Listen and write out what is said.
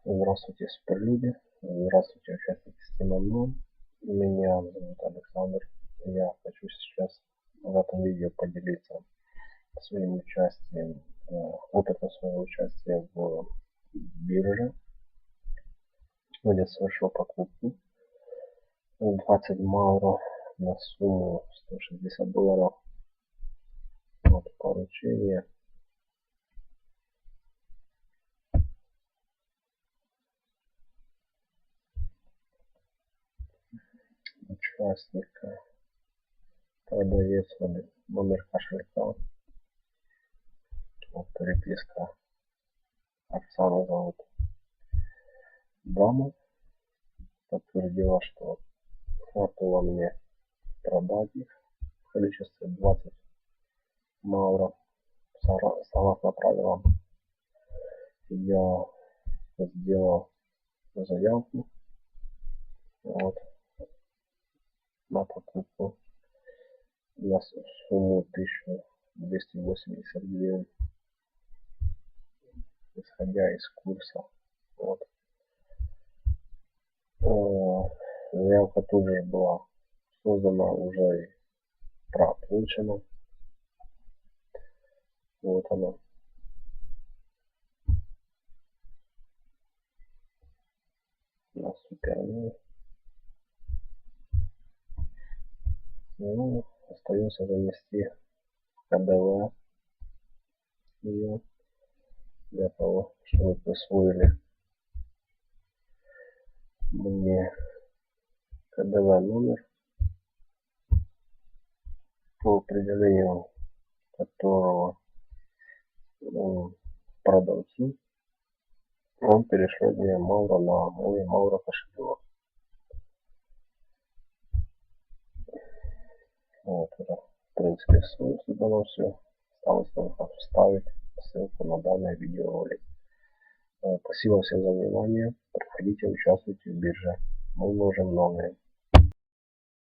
Здравствуйте, суперлюди. Здравствуйте, участники стима. Меня зовут Александр. Я хочу сейчас в этом видео поделиться своим участием, опытом своего участия в бирже, где я совершил покупку 20 мауро на сумму $160. Вот поручение. Участника, продавец, номер кошелька, вот переписка. Оксана зовут. Дама подтвердила, что готова мне продать их в количестве 20 мауро. Согласно правилам, я сделал заявку вот, на покупку на сумму 1280 гривен, исходя из курса. Вот. Заявка тут же была создана, уже и получена. Вот она. На суперную. Ну, остается занести КДВ ее для того, чтобы присвоили мне КДВ номер, по определению которого продавцу он перешлет мне мауро на мой мауро кошелек. Вот это, в принципе, создано все. Осталось только вставить ссылку на данный видеоролик. Спасибо всем за внимание. Приходите, участвуйте в бирже. Мы можем многое.